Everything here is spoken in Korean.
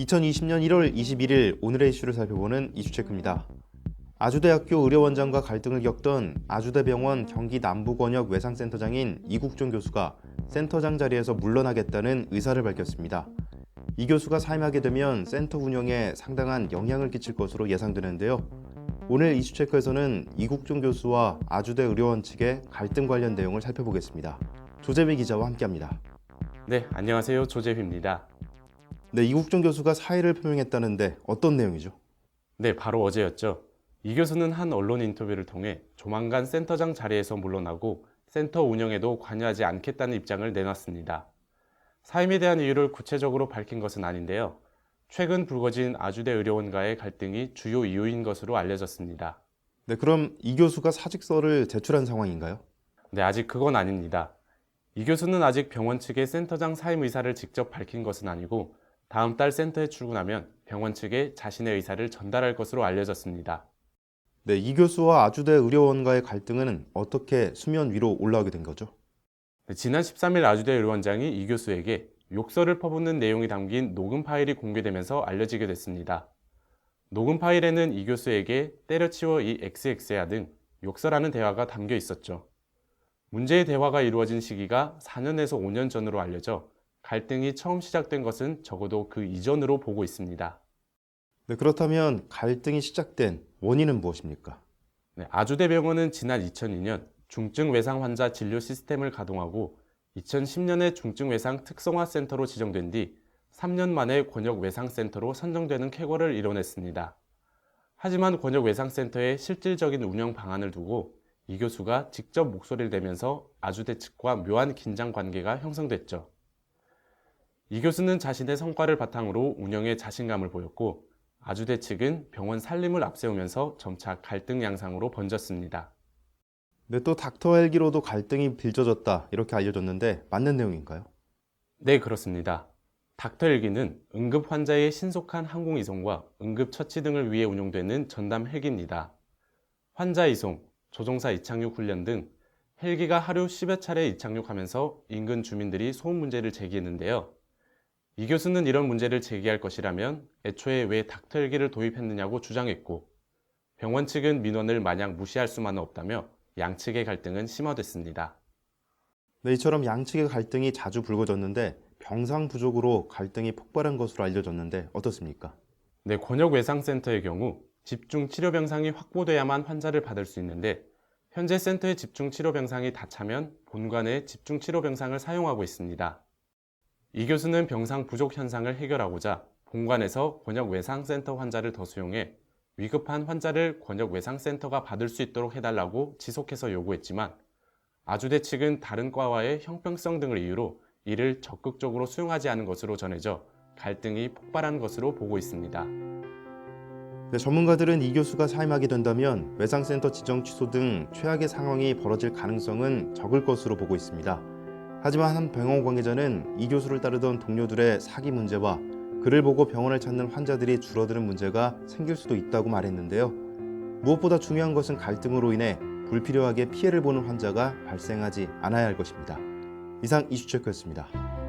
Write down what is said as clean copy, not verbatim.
2020년 1월 21일 오늘의 이슈를 살펴보는 이슈체크입니다. 아주대학교 의료원장과 갈등을 겪던 아주대병원 경기 남부권역 외상센터장인 이국종 교수가 센터장 자리에서 물러나겠다는 의사를 밝혔습니다. 이 교수가 사임하게 되면 센터 운영에 상당한 영향을 끼칠 것으로 예상되는데요. 오늘 이슈체크에서는 이국종 교수와 아주대 의료원 측의 갈등 관련 내용을 살펴보겠습니다. 조재휘 기자와 함께합니다. 네, 안녕하세요. 조재휘입니다. 네, 이국종 교수가 사의를 표명했다는데 어떤 내용이죠? 네, 바로 어제였죠. 이 교수는 한 언론 인터뷰를 통해 조만간 센터장 자리에서 물러나고 센터 운영에도 관여하지 않겠다는 입장을 내놨습니다. 사임에 대한 이유를 구체적으로 밝힌 것은 아닌데요. 최근 불거진 아주대 의료원과의 갈등이 주요 이유인 것으로 알려졌습니다. 네, 그럼 이 교수가 사직서를 제출한 상황인가요? 네, 아직 그건 아닙니다. 이 교수는 아직 병원 측에 센터장 사임 의사를 직접 밝힌 것은 아니고 다음 달 센터에 출근하면 병원 측에 자신의 의사를 전달할 것으로 알려졌습니다. 네, 이 교수와 아주대 의료원과의 갈등은 어떻게 수면 위로 올라오게 된 거죠? 네, 지난 13일 아주대 의료원장이 이 교수에게 욕설을 퍼붓는 내용이 담긴 녹음 파일이 공개되면서 알려지게 됐습니다. 녹음 파일에는 이 교수에게 때려치워 이 XX야 등 욕설하는 대화가 담겨 있었죠. 문제의 대화가 이루어진 시기가 4년에서 5년 전으로 알려져 갈등이 처음 시작된 것은 적어도 그 이전으로 보고 있습니다. 네, 그렇다면 갈등이 시작된 원인은 무엇입니까? 네, 아주대병원은 지난 2002년 중증 외상 환자 진료 시스템을 가동하고 2010년에 중증 외상 특성화 센터로 지정된 뒤 3년 만에 권역 외상센터로 선정되는 쾌거를 이뤄냈습니다. 하지만 권역 외상센터의 실질적인 운영 방안을 두고 이 교수가 직접 목소리를 내면서 아주대 측과 묘한 긴장 관계가 형성됐죠. 이 교수는 자신의 성과를 바탕으로 운영에 자신감을 보였고 아주대 측은 병원 살림을 앞세우면서 점차 갈등 양상으로 번졌습니다. 네, 또 닥터 헬기로도 갈등이 빚어졌다 이렇게 알려졌는데 맞는 내용인가요? 네, 그렇습니다. 닥터 헬기는 응급 환자의 신속한 항공 이송과 응급 처치 등을 위해 운용되는 전담 헬기입니다. 환자 이송, 조종사 이착륙 훈련 등 헬기가 하루 10여 차례 이착륙하면서 인근 주민들이 소음 문제를 제기했는데요. 이 교수는 이런 문제를 제기할 것이라면 애초에 왜 닥터 헬기를 도입했느냐고 주장했고 병원 측은 민원을 마냥 무시할 수만은 없다며 양측의 갈등은 심화됐습니다. 네, 이처럼 양측의 갈등이 자주 불거졌는데 병상 부족으로 갈등이 폭발한 것으로 알려졌는데 어떻습니까? 네, 권역 외상센터의 경우 집중 치료 병상이 확보돼야만 환자를 받을 수 있는데 현재 센터의 집중 치료 병상이 다 차면 본관의 집중 치료 병상을 사용하고 있습니다. 이 교수는 병상 부족 현상을 해결하고자 본관에서 권역 외상센터 환자를 더 수용해 위급한 환자를 권역 외상센터가 받을 수 있도록 해달라고 지속해서 요구했지만 아주대 측은 다른 과와의 형평성 등을 이유로 이를 적극적으로 수용하지 않은 것으로 전해져 갈등이 폭발한 것으로 보고 있습니다. 네, 전문가들은 이 교수가 사임하게 된다면 외상센터 지정 취소 등 최악의 상황이 벌어질 가능성은 적을 것으로 보고 있습니다. 하지만 한 병원 관계자는 이 교수를 따르던 동료들의 사기 문제와 그를 보고 병원을 찾는 환자들이 줄어드는 문제가 생길 수도 있다고 말했는데요. 무엇보다 중요한 것은 갈등으로 인해 불필요하게 피해를 보는 환자가 발생하지 않아야 할 것입니다. 이상 이슈체크였습니다.